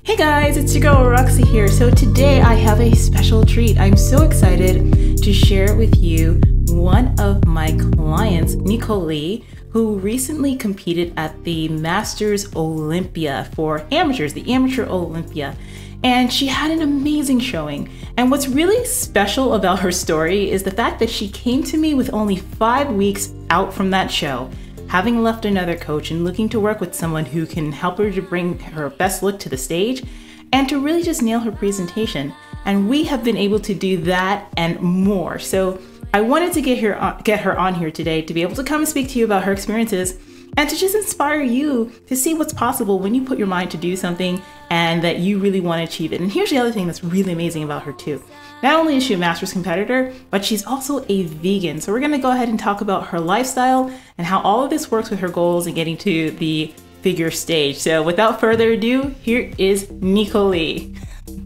Hey guys, it's your girl Roxy here. So today I have a special treat. I'm so excited to share with you one of my clients, Nicole Lee, who recently competed at the Masters Olympia for amateurs, the Amateur Olympia. And she had an amazing showing. And what's really special about her story is the fact that she came to me with only 5 weeks out from that show, having left another coach and looking to work with someone who can help her to bring her best look to the stage and to really just nail her presentation. And we have been able to do that and more. So I wanted to get her on here today to be able to come and speak to you about her experiences and to just inspire you to see what's possible when you put your mind to do something and that you really want to achieve it. And here's the other thing that's really amazing about her too. Not only is she a Masters competitor, but she's also a vegan. So we're gonna go ahead and talk about her lifestyle and how all of this works with her goals and getting to the figure stage. So without further ado, here is Nicole Lee.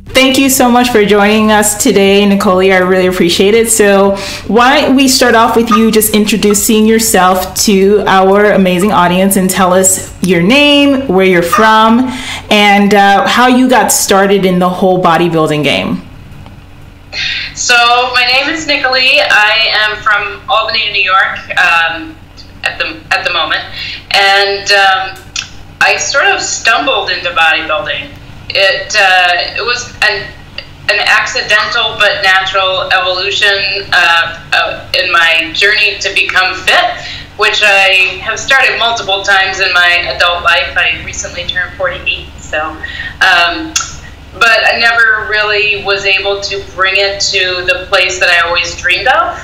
Thank you so much for joining us today, Nicole Lee. I really appreciate it. So why don't we start off with you just introducing yourself to our amazing audience and tell us your name, where you're from, and how you got started in the whole bodybuilding game. So my name is Nicole Lee. I am from Albany, New York at the moment, and I sort of stumbled into bodybuilding. It was an accidental but natural evolution in my journey to become fit, which I have started multiple times in my adult life. I recently turned 48, so. But I never really was able to bring it to the place that I always dreamed of.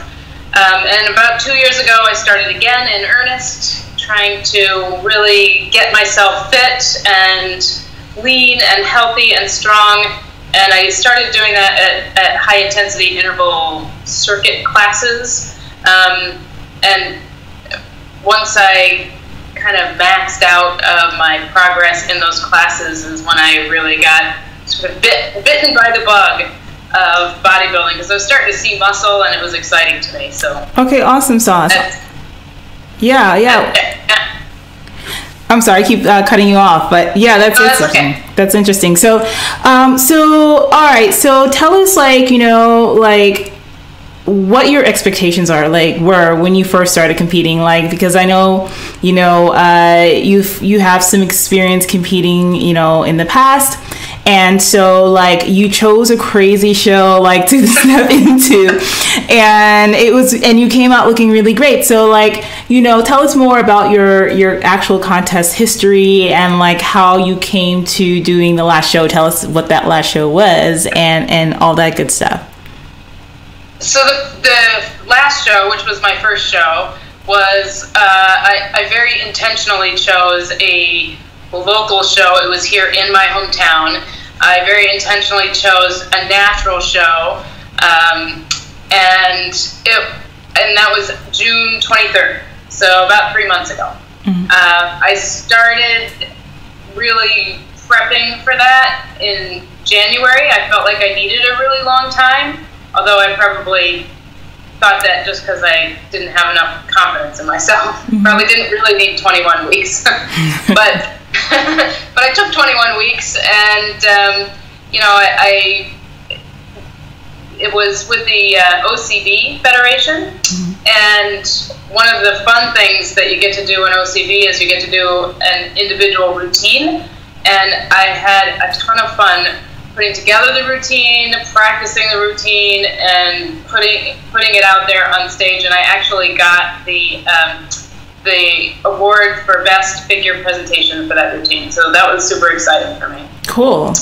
And about 2 years ago, I started again in earnest, trying to really get myself fit and lean and healthy and strong. And I started doing that at high intensity interval circuit classes. And once I kind of maxed out my progress in those classes is when I really got sort of bitten by the bug of bodybuilding, because I was starting to see muscle and it was exciting to me. So okay, awesome sauce. Yeah. I'm sorry, I keep cutting you off, but yeah, that's interesting. Okay. That's interesting. So, all right. So tell us, what your expectations are, were when you first started competing, because I know, you have some experience competing, in the past. And so you chose a crazy show to step into, and you came out looking really great. So tell us more about your actual contest history and how you came to doing the last show. Tell us what that last show was and all that good stuff. So the last show, which was my first show, was I very intentionally chose a local show. It was here in my hometown. I very intentionally chose a natural show, and that was June 23rd, so about 3 months ago. Mm-hmm. I started really prepping for that in January. I felt like I needed a really long time, although I probably thought that just because I didn't have enough confidence in myself. Mm-hmm. Probably didn't really need 21 weeks, but I took 21 weeks, and it was with the OCB Federation, mm-hmm. and one of the fun things that you get to do in OCB is you get to do an individual routine, and I had a ton of fun putting together the routine, practicing the routine, and putting it out there on stage. And I actually got the award for best figure presentation for that routine. So that was super exciting for me. Cool.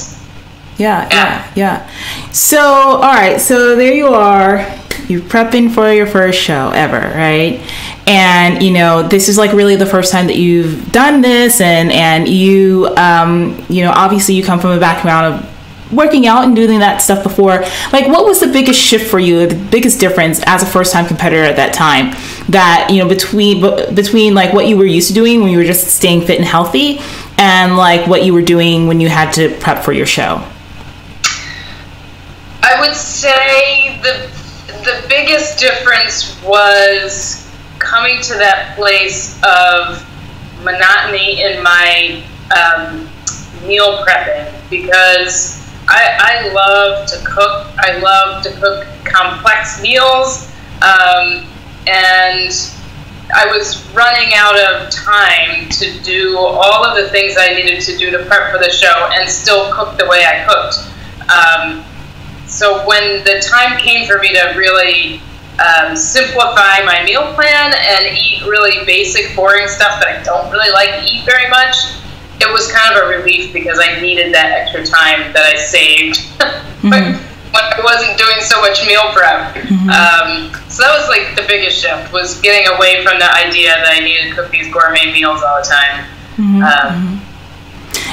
Yeah. So, all right. So there you are. You're prepping for your first show ever, right? And, this is really the first time that you've done this. And you, obviously you come from a background of working out and doing that stuff before. What was the biggest shift for you, the biggest difference as a first-time competitor at that time, that between what you were used to doing when you were just staying fit and healthy and what you were doing when you had to prep for your show? I would say the biggest difference was coming to that place of monotony in my meal prepping, because I love to cook. I love to cook complex meals, and I was running out of time to do all of the things I needed to do to prep for the show and still cook the way I cooked. So when the time came for me to really simplify my meal plan and eat really basic, boring stuff that I don't really like to eat very much, it was kind of a relief, because I needed that extra time that I saved when I wasn't doing so much meal prep. So that was like the biggest shift, was getting away from the idea that I needed to cook these gourmet meals all the time.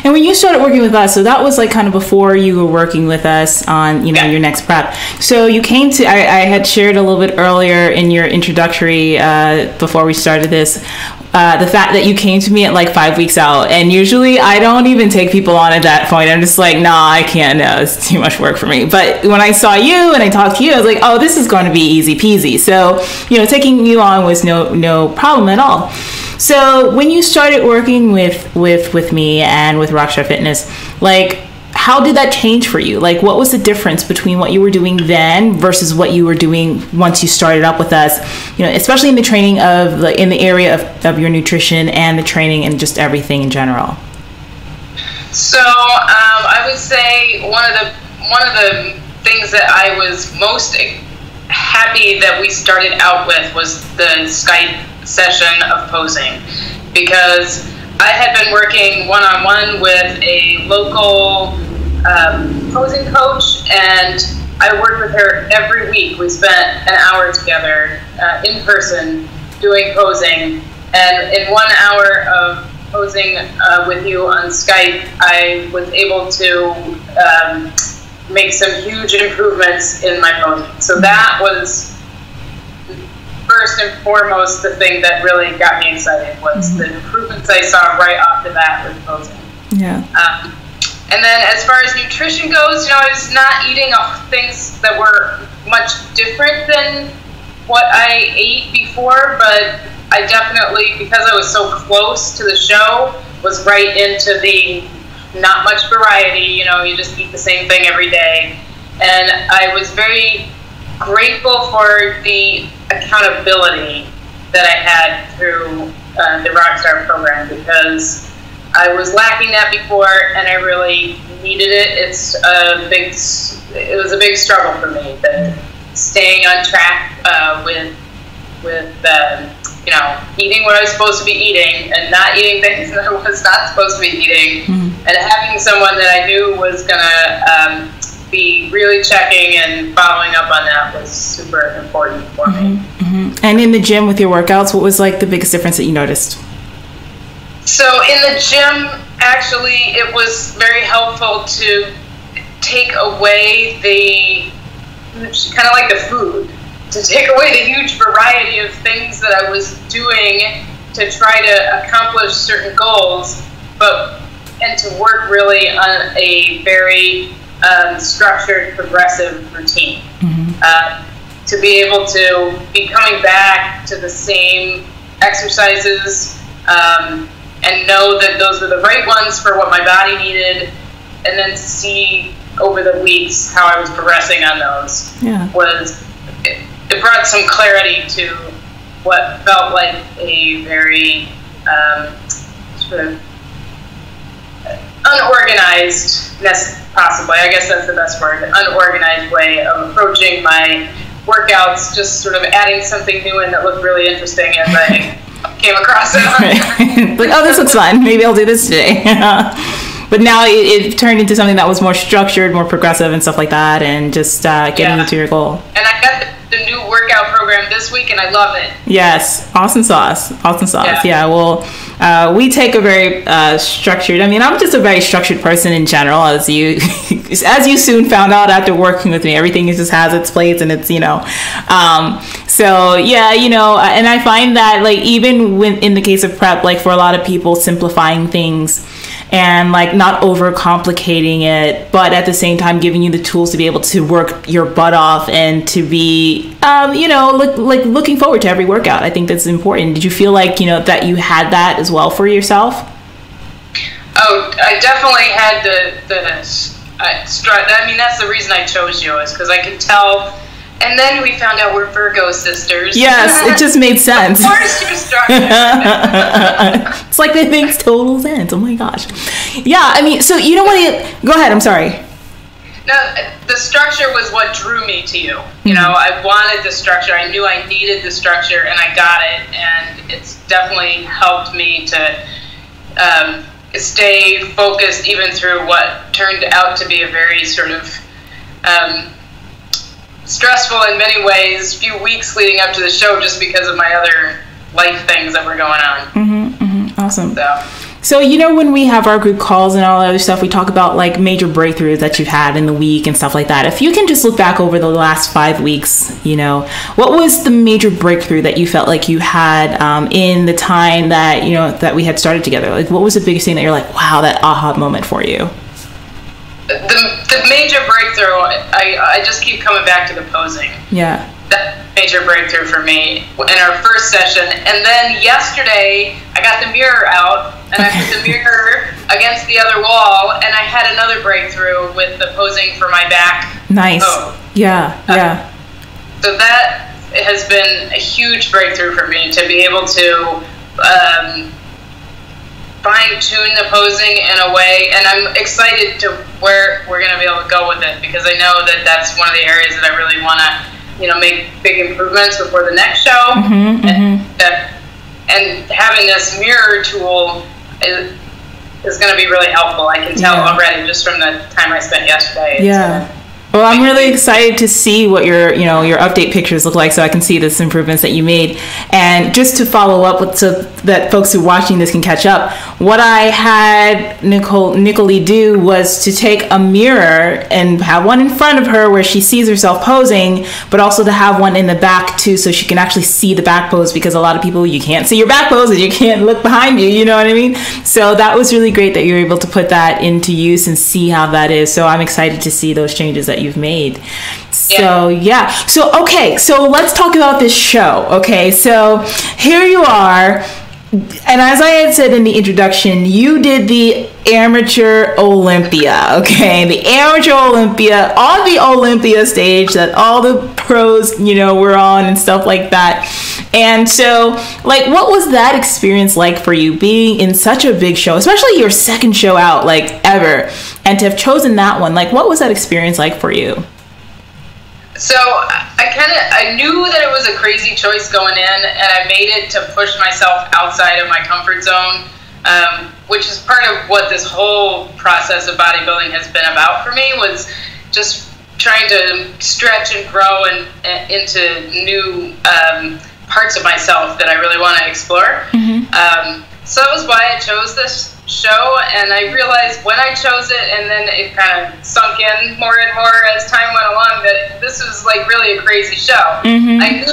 And when you started working with us, so that was like kind of before you were working with us on, your next prep. So you came to, I had shared a little bit earlier in your introductory, before we started this, the fact that you came to me at like 5 weeks out. And usually I don't even take people on at that point. I'm just like, nah, I can't, no, it's too much work for me. But when I saw you and I talked to you, I was like, oh, this is going to be easy peasy. So, taking you on was no problem at all. So when you started working with me and with Rockstar Fitness, like, how did that change for you? Like, what was the difference between what you were doing then versus what you were doing once you started up with us, especially in the training in the area of your nutrition and the training and just everything in general? So I would say one of the things that I was most happy that we started out with was the Skype session of posing, because I had been working one-on-one with a local posing coach, and I worked with her every week. We spent an hour together in person doing posing, and in 1 hour of posing with you on Skype, I was able to make some huge improvements in my posing. So that was first and foremost the thing that really got me excited, was the improvements I saw right off the bat with posing. And then as far as nutrition goes, I was not eating things that were much different than what I ate before, but I definitely, because I was so close to the show, was right into the not much variety, you just eat the same thing every day. And I was very grateful for the accountability that I had through the Rockstar program, because I was lacking that before and I really needed it. It was a big struggle for me, staying on track with eating what I was supposed to be eating and not eating things that I was not supposed to be eating, and having someone that I knew was gonna be really checking and following up on that was super important for me. And in the gym with your workouts, what was like the biggest difference that you noticed? So in the gym, actually, it was very helpful to take away kind of like the food, to take away the huge variety of things that I was doing to try to accomplish certain goals, and to work really on a very structured, progressive routine. To be able to be coming back to the same exercises, and know that those were the right ones for what my body needed, and then to see over the weeks how I was progressing on those. It brought some clarity to what felt like a very sort of unorganized, possibly, I guess that's the best word, unorganized way of approaching my workouts, just sort of adding something new in that looked really interesting as I came across it. Like, oh, this looks fun. Maybe I'll do this today. But now it turned into something that was more structured, more progressive and stuff like that, and just getting you to your goal. And I got the new workout program this week, and I love it. Yes. Awesome sauce. Yeah. Well, we take a very structured, I'm just a very structured person in general, as you soon found out after working with me. Everything just has its place, and it's, so yeah, and I find that, like, even when in the case of prep, like, for a lot of people, simplifying things and like not overcomplicating it, but at the same time giving you the tools to be able to work your butt off and to be, looking forward to every workout. I think that's important. Did you feel like, that you had that as well for yourself? Oh, I definitely had I mean, that's the reason I chose you, is because I could tell. And then we found out we're Virgo sisters. Yes, it just made sense. Of course, your structure. It's like that makes total sense. Oh my gosh. Yeah, I mean, so you know what? Go ahead. I'm sorry. No, the structure was what drew me to you. You know, I wanted the structure. I knew I needed the structure, and I got it. And it's definitely helped me to stay focused even through what turned out to be a very sort of stressful in many ways few weeks leading up to the show, just because of my other life things that were going on. Awesome. So, you know, when we have our group calls and all that other stuff, we talk about like major breakthroughs that you've had in the week and stuff like that. If you can just look back over the last 5 weeks, you know, what was the major breakthrough that you felt like you had in the time that, you know, that we had started together? Like, what was the biggest thing that you're like, wow, that aha moment for you? The major breakthrough, I just keep coming back to the posing. Yeah. That major breakthrough for me in our first session. And then yesterday, I got the mirror out, and I put the mirror against the other wall, and I had another breakthrough with the posing for my back. Nice. Yeah. So that has been a huge breakthrough for me, to be able to fine-tune the posing in a way, and I'm excited to where we're going to be able to go with it, because I know that that's one of the areas that I really want to, you know, make big improvements before the next show. And having this mirror tool is going to be really helpful. I can tell already just from the time I spent yesterday. Well, I'm really excited to see what your update pictures look like, so I can see this improvements that you made. And just to follow up with, so that folks who are watching this can catch up, what I had Nicole do was to take a mirror and have one in front of her where she sees herself posing, but also to have one in the back too, so she can actually see the back pose, because a lot of people, you can't see your back pose and you can't look behind you, you know what I mean? So that was really great that you were able to put that into use and see how that is. So I'm excited to see those changes that you've made. So okay, so let's talk about this show. Okay, so here you are, and as I had said in the introduction, you did the amateur Olympia. Okay, the amateur Olympia, on the Olympia stage that all the pros, you know, were on and stuff like that. And so, like, what was that experience like for you, being in such a big show, especially your second show out, like, ever, and to have chosen that one? Like, what was that experience like for you? So I knew that it was a crazy choice going in, and I made it to push myself outside of my comfort zone, which is part of what this whole process of bodybuilding has been about for me, was just trying to stretch and grow and into new parts of myself that I really want to explore. So that was why I chose this show, and I realized when I chose it, and then it kind of sunk in more and more as time went along, that this was like really a crazy show. I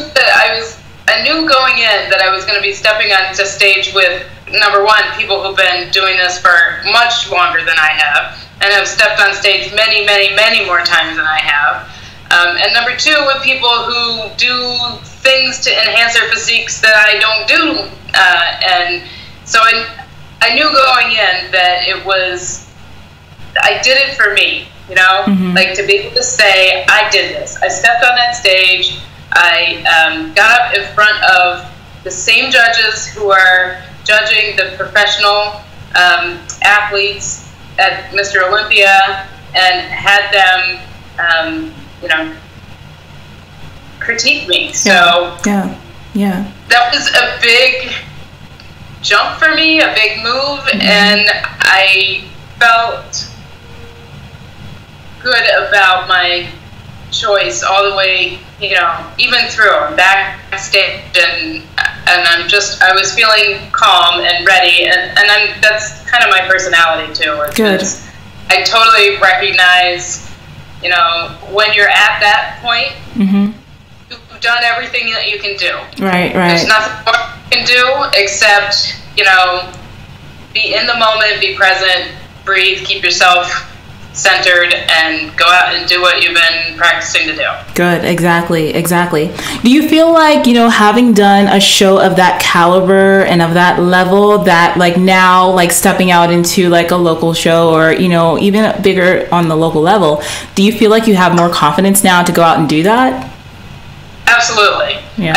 knew going in that I was going to be stepping onto stage with, number one, people who've been doing this for much longer than I have, and have stepped on stage many, many, many more times than I have. And number two, with people who do things to enhance their physiques that I don't do. And so I knew going in that I did it for me, you know, like to be able to say, I did this. I stepped on that stage. I got up in front of the same judges who are judging the professional athletes at Mr. Olympia, and had them, you know, critique me. So that was a big jump for me, a big move, and I felt good about my choice all the way, you know, even through backstage, and I was feeling calm and ready, and that's kind of my personality too. Good. I totally recognize, you know, when you're at that point, you've done everything that you can do. Right. There's nothing more you can do except, you know, be in the moment, be present, breathe, keep yourself centered and go out and do what you've been practicing to do. Good. Exactly. Do you feel like, having done a show of that caliber and of that level, that like now, like stepping out into like a local show or, even bigger on the local level, do you feel like you have more confidence now to go out and do that? Absolutely. Yeah.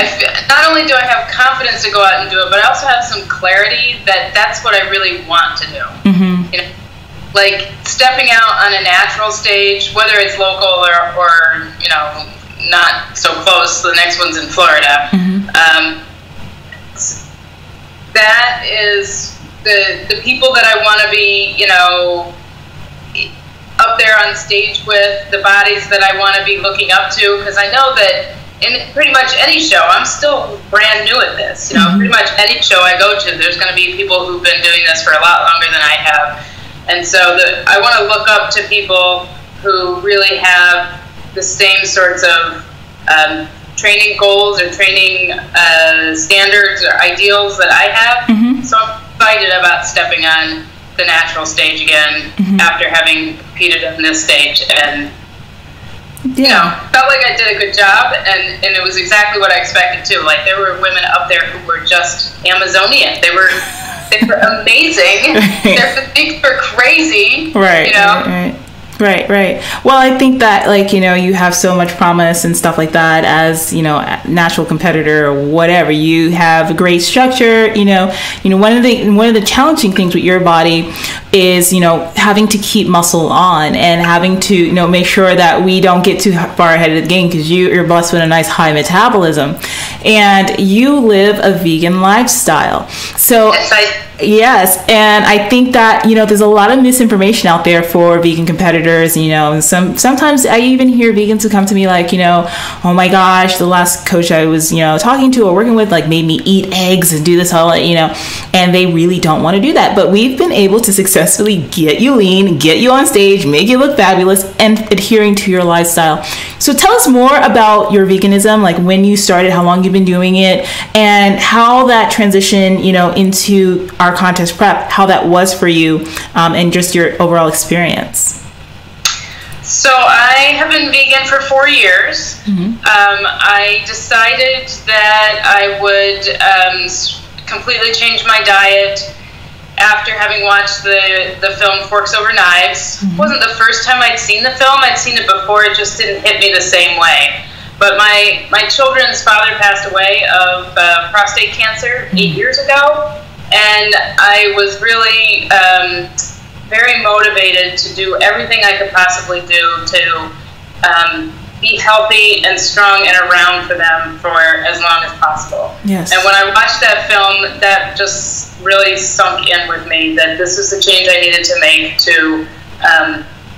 Not only do I have confidence to go out and do it, but I also have some clarity that that's what I really want to do. Mm-hmm. Like stepping out on a natural stage, whether it's local or not so close. The next one's in Florida. Mm-hmm. That is the people that I want to be, up there on stage with, the bodies that I want to be looking up to, because I know that in pretty much any show, I'm still brand new at this. Mm-hmm. Pretty much any show I go to, there's going to be people who've been doing this for a lot longer than I have. And so I want to look up to people who really have the same sorts of training goals or training standards or ideals that I have. Mm-hmm. So I'm excited about stepping on the natural stage again after having competed on this stage. And felt like I did a good job, and it was exactly what I expected too. Like there were women up there who were just Amazonian. They were amazing. Their physiques were crazy. Right. Well, I think that you have so much promise and stuff like that as, natural competitor or whatever. You have great structure, one of the challenging things with your body is, having to keep muscle on and having to, make sure that we don't get too far ahead of the game, because you're blessed with a nice high metabolism and you live a vegan lifestyle. So yes, and I think that there's a lot of misinformation out there for vegan competitors. Sometimes I even hear vegans who come to me like, oh my gosh, the last coach I was talking to or working with made me eat eggs and do this all, and they really don't want to do that. But we've been able to successfully get you lean, get you on stage, make you look fabulous, and adhering to your lifestyle. So tell us more about your veganism, like when you started, how long you've been doing it, and how that transition, into our contest prep, how that was for you, and just your overall experience. So I have been vegan for 4 years. Mm-hmm. I decided that I would completely change my diet after having watched the film Forks Over Knives. Mm-hmm. It wasn't the first time I'd seen the film. I'd seen it before. It just didn't hit me the same way. But my children's father passed away of prostate cancer 8 years ago. And I was really very motivated to do everything I could possibly do to be healthy and strong and around for them for as long as possible. Yes. And when I watched that film, that just really sunk in with me that this is the change I needed to make to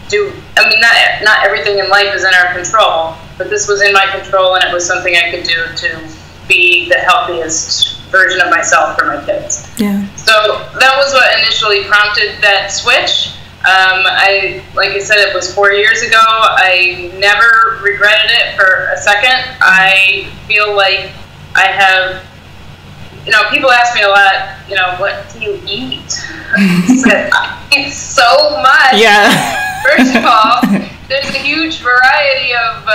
do. I mean, not everything in life is in our control, but this was in my control, and it was something I could do to be the healthiest version of myself for my kids. Yeah. So that was what initially prompted that switch. Like I said, it was 4 years ago. I never regretted it for a second. I feel like I have, people ask me a lot, what do you eat? I eat so much. Yeah. First of all, there's a huge variety of,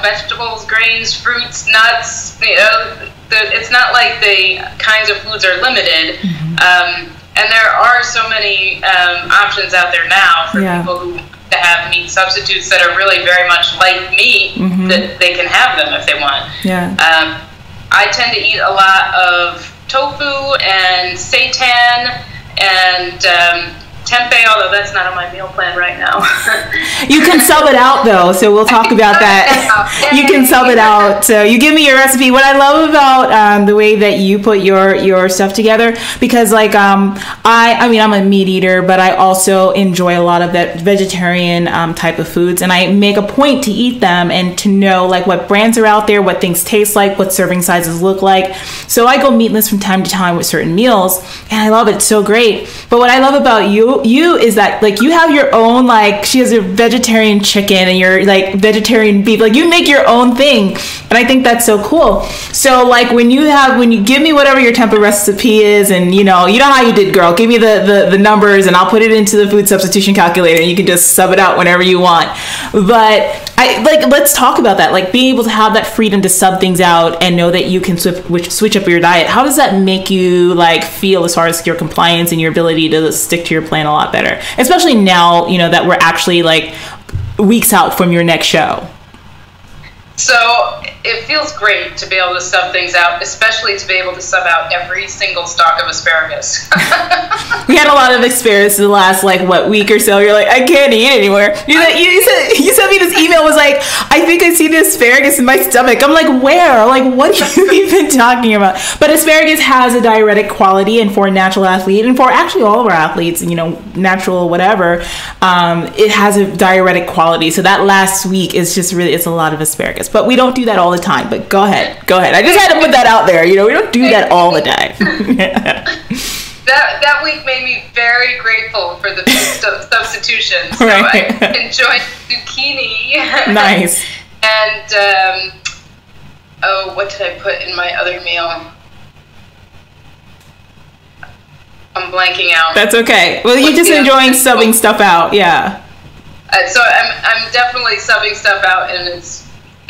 vegetables, grains, fruits, nuts. It's not like the kinds of foods are limited. Mm-hmm. And there are so many options out there now for people who have meat substitutes that are really very much like meat, mm-hmm. that they can have them if they want. Yeah. I tend to eat a lot of tofu and seitan and tempeh, although that's not on my meal plan right now. You can sub it out though, so we'll talk about that. You can sub it out. So you give me your recipe. What I love about the way that you put your stuff together, because I'm a meat eater, but I also enjoy a lot of that vegetarian type of foods, and I make a point to eat them and to know what brands are out there, what things taste like, what serving sizes look like. So I go meatless from time to time with certain meals, and I love it. It's so great. But what I love about you you is that like you have your own, like she has a vegetarian chicken and you're like vegetarian beef, like you make your own thing, and I think that's so cool. So like when you give me whatever your temper recipe is, and you know how you did, girl, give me the numbers and I'll put it into the food substitution calculator and you can just sub it out whenever you want. But let's talk about that, like being able to have that freedom to sub things out and know that you can switch up your diet. How does that make you like feel as far as your compliance and your ability to stick to your plan a lot better, especially now, you know, that we're actually like weeks out from your next show? So it feels great to be able to sub things out, especially to be able to sub out every single stalk of asparagus. We had a lot of asparagus in the last week or so. You're like, I can't eat anymore. You sent me this email, was like, I think I see the asparagus in my stomach. I'm like, where? Like, what are you even talking about? But asparagus has a diuretic quality, and for a natural athlete, and for actually all of our athletes, you know, natural whatever, it has a diuretic quality. So that last week is just really, it's a lot of asparagus. But we don't do that all the time. But go ahead. I just had to put that out there. You know, we don't do that all the time. That week made me very grateful for the food substitution. So right. I enjoyed zucchini. Nice. And what did I put in my other meal? I'm blanking out. That's okay. Well, you're just enjoying subbing stuff out. Yeah. So I'm definitely subbing stuff out, and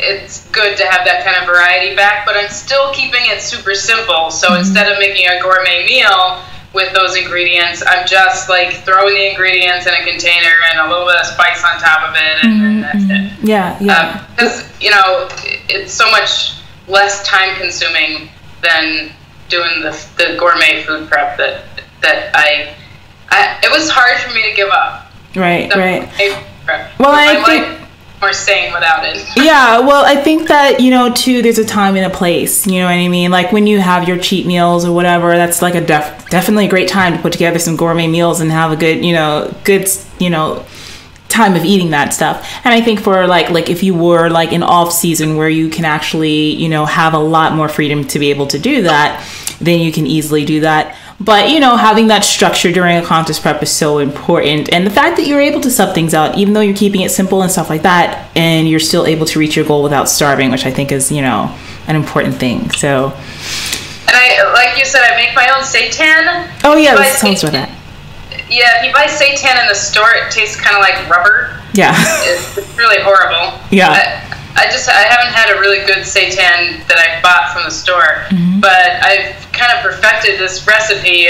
it's good to have that kind of variety back, but I'm still keeping it super simple. So instead of making a gourmet meal with those ingredients, I'm just like throwing the ingredients in a container and a little bit of spice on top of it, and that's it. Yeah. Because, you know, it's so much less time consuming than doing the gourmet food prep that it was hard for me to give up. Right. Well, I think more sane without it. Yeah, well, I think that, you know, too, there's a time and a place, you know what I mean? Like when you have your cheat meals or whatever, that's like a definitely a great time to put together some gourmet meals and have a good time of eating that stuff. And I think for like if you were like in off season where you can actually, you know, have a lot more freedom to be able to do that, then you can easily do that. But, you know, having that structure during a contest prep is so important. And the fact that you're able to sub things out, even though you're keeping it simple and stuff like that, and you're still able to reach your goal without starving, which I think is, you know, an important thing. So. And like you said, I make my own seitan. Oh, yeah, let's talk about that. Yeah, if you buy seitan in the store, it tastes kind of like rubber. Yeah. It's really horrible. Yeah. I haven't had a really good seitan that I bought from the store, but I've kind of perfected this recipe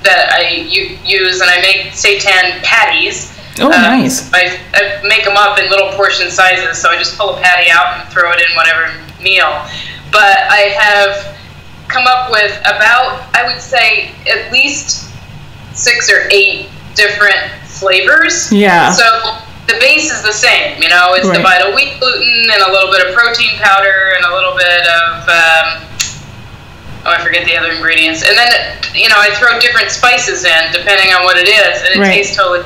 that I use, and I make seitan patties. Oh, nice. I make them up in little portion sizes, so I just pull a patty out and throw it in whatever meal. But I have come up with about, I would say, at least 6 or 8 different flavors. Yeah. So the base is the same, you know, it's the vital wheat gluten and a little bit of protein powder and a little bit of, I forget the other ingredients. And then, you know, I throw different spices in depending on what it is, and it tastes totally.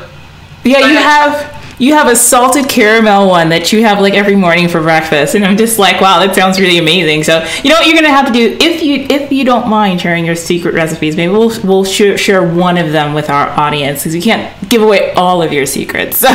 Yeah, you have a salted caramel one that you have like every morning for breakfast, and I'm just like, wow, that sounds really amazing. So you know what you're gonna have to do, if you don't mind sharing your secret recipes, maybe we'll share one of them with our audience, because you can't give away all of your secrets. So,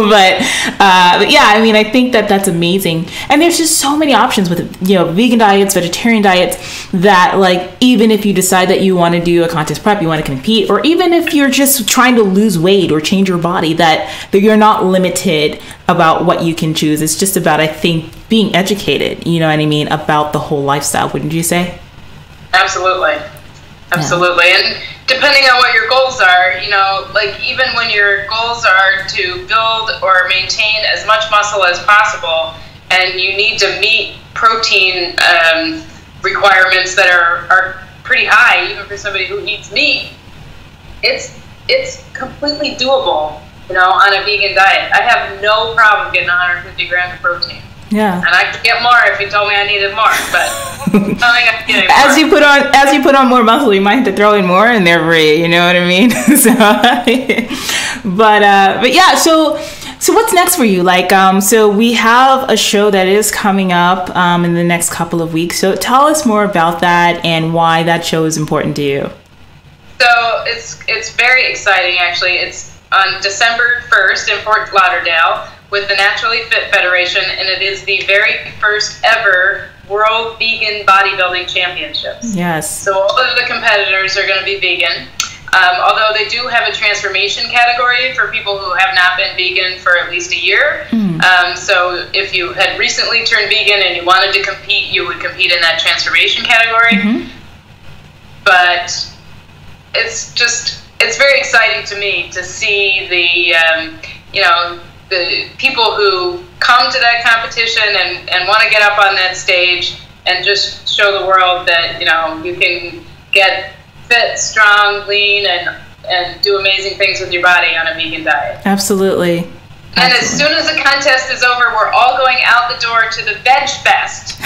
but yeah, I mean, I think that's amazing, and there's just so many options with, you know, vegan diets, vegetarian diets, that like even if you decide that you want to do a contest prep, you want to compete, or even if you're just trying to lose weight or change your body, that you're not limited about what you can choose. It's just about, I think, being educated, you know what I mean, about the whole lifestyle, wouldn't you say? Absolutely. Yeah. And depending on what your goals are, you know, like even when your goals are to build or maintain as much muscle as possible, and you need to meet protein requirements that are pretty high, even for somebody who eats meat, it's completely doable. You know, on a vegan diet, I have no problem getting 150 grams of protein. Yeah. And I could get more if you told me I needed more, but I think I'm getting more. As you put on more muscle, you might have to throw in more in there for you. You know what I mean? So, but yeah. So what's next for you? Like, so we have a show that is coming up in the next couple of weeks. So tell us more about that and why that show is important to you. So it's very exciting, actually. on December 1st in Fort Lauderdale with the Naturally Fit Federation, and it is the very first ever World Vegan Bodybuilding Championships. Yes. So all of the competitors are going to be vegan. Although they do have a transformation category for people who have not been vegan for at least a year. So if you had recently turned vegan and you wanted to compete, you would compete in that transformation category. But it's very exciting to me to see the people who come to that competition and want to get up on that stage and just show the world that, you can get fit, strong, lean, and do amazing things with your body on a vegan diet. Absolutely. And as soon as the contest is over, we're all going out the door to the Veg Fest.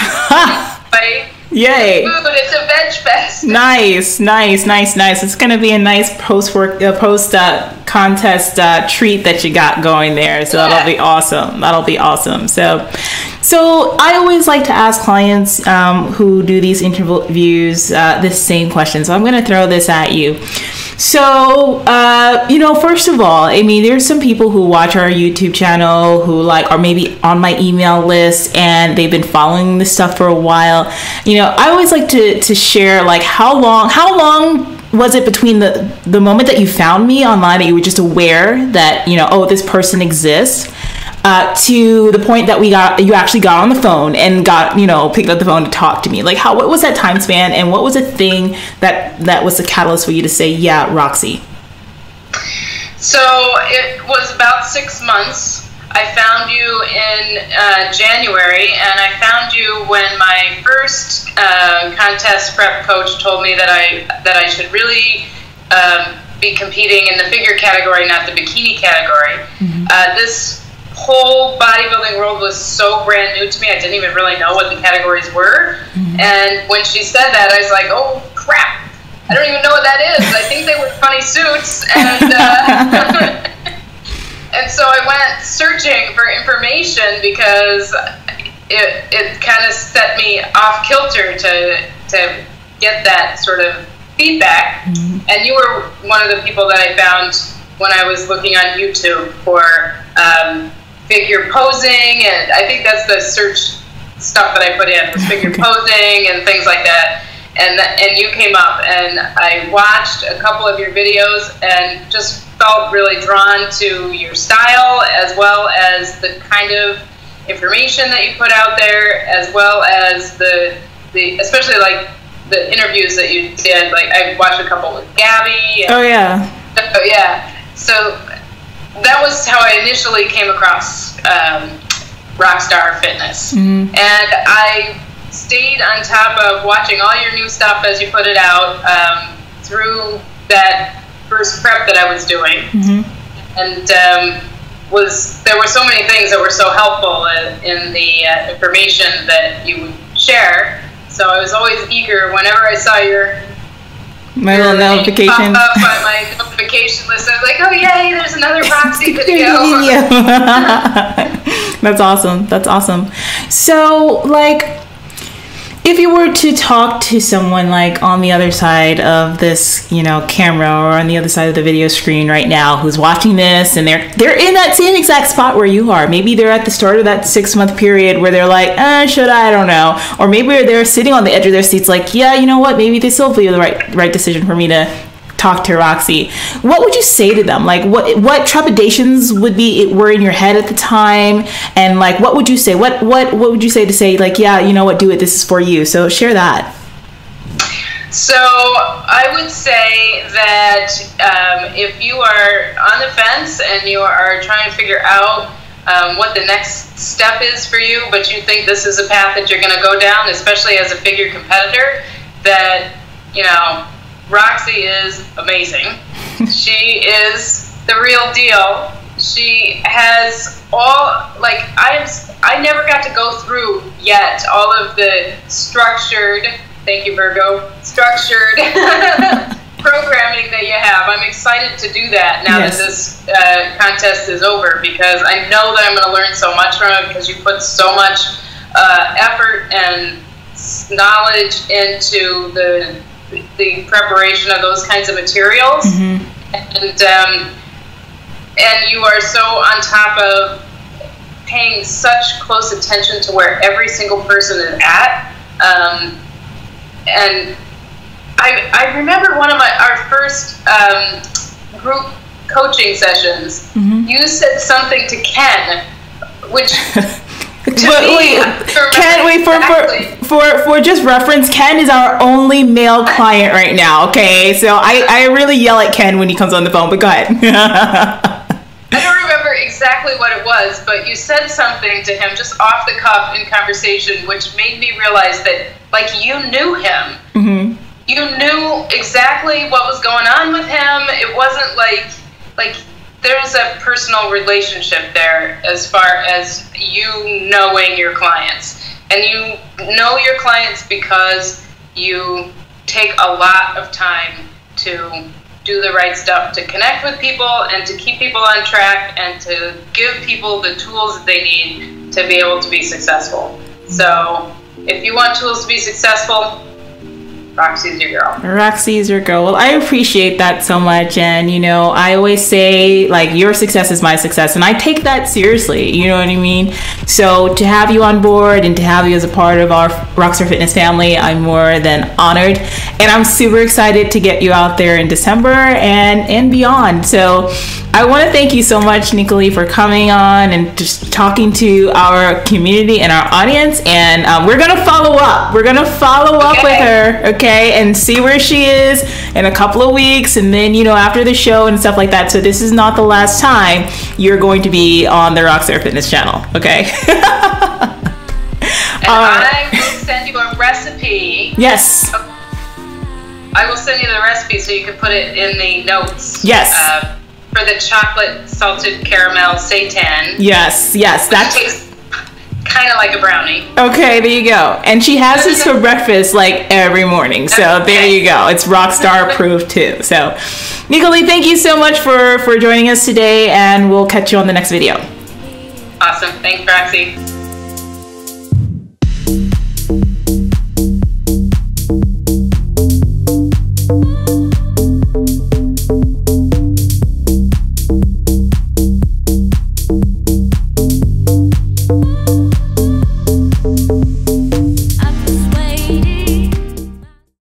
Right? Yay. Food, it's a Veg Fest. Nice. It's going to be a nice post contest treat that you got going there. So that'll be awesome. So I always like to ask clients who do these interviews this same question. So I'm going to throw this at you. So, first of all, I mean, there's some people who watch our YouTube channel who are maybe on my email list and they've been following this stuff for a while. I always like to share how long was it between the moment that you found me online, that you were just aware that, this person exists, to the point that you actually got on the phone and picked up the phone to talk to me? What was that time span, and what was the thing that was the catalyst for you to say, yeah, Roxy? So it was about 6 months. I found you in January, and I found you when my first contest prep coach told me that I should really be competing in the figure category, not the bikini category. This whole bodybuilding world was so brand new to me. I didn't even really know what the categories were. And when she said that, I was like, oh crap, I don't even know what that is. I think they wear funny suits. And and so I went searching for information because it kind of set me off kilter to get that sort of feedback. And you were one of the people that I found when I was looking on YouTube for figure posing, and I think that's the search stuff that I put in, was figure posing and things like that. And you came up, and I watched a couple of your videos and just felt really drawn to your style, as well as the kind of information that you put out there, as well as the especially the interviews that you did. I watched a couple with Gabby. So that was how I initially came across Rockstar Fitness. And I stayed on top of watching all your new stuff as you put it out through that first prep that I was doing. And there were so many things that were so helpful in the information that you would share. So I was always eager whenever I saw my little notification pop up on my notification list. I was like, oh yay, there's another Roxy video. That's awesome. So if you were to talk to someone on the other side of this, camera, or on the other side of the video screen right now, who's watching this, and they're in that same exact spot where you are. Maybe they're at the start of that 6-month period where they're like, should I don't know. Or maybe they're sitting on the edge of their seats yeah, you know what, maybe this will be the right decision for me to talk to Roxy. What would you say to them? What trepidations were in your head at the time, and what would you say? What would you say to say yeah, you know what, do it, this is for you? So share that. So I would say that if you are on the fence and you are trying to figure out what the next step is for you, but you think this is a path that you're going to go down, especially as a figure competitor, that Roxy is amazing. She is the real deal. She has all, I never got to go through yet all of the structured, thank you Virgo, structured programming that you have. I'm excited to do that now that this contest is over, because I know that I'm going to learn so much from it, because you put so much effort and knowledge into the preparation of those kinds of materials. And and you are so on top of paying such close attention to where every single person is at. And I remember one of our first group coaching sessions. You said something to Ken, which for just reference, Ken is our only male client right now. Okay, so I really yell at Ken when he comes on the phone. But go ahead. I don't remember exactly what it was, but you said something to him just off the cuff in conversation, which made me realize that, like, you knew him. You knew exactly what was going on with him. It wasn't like there's a personal relationship there as far as you knowing your clients. And you know your clients because you take a lot of time to do the right stuff, to connect with people and to keep people on track and to give people the tools that they need to be able to be successful. So if you want tools to be successful, Roxy's your girl. Roxy's your girl. Well, I appreciate that so much. And, you know, I always say, like, your success is my success. And I take that seriously. You know what I mean? So to have you on board and to have you as a part of our Rockstar Fitness family, I'm more than honored. And I'm super excited to get you out there in December and beyond. So I want to thank you so much, Nicolee, for coming on and just talking to our community and our audience. And we're going to follow up. We're going to follow up with her. Okay, and see where she is in a couple of weeks, and then, you know, after the show and stuff like that. So this is not the last time you're going to be on the Rockstar Fitness channel, okay? And I will send you a recipe. Yes. I will send you the recipe so you can put it in the notes. Yes. For the chocolate salted caramel seitan. Yes, that tastes kind of like a brownie. Okay, there you go. And she has this for breakfast like every morning. So there you go. It's Rockstar approved too. So Nicolee, thank you so much for joining us today, and we'll catch you on the next video. Awesome. Thanks, Roxy.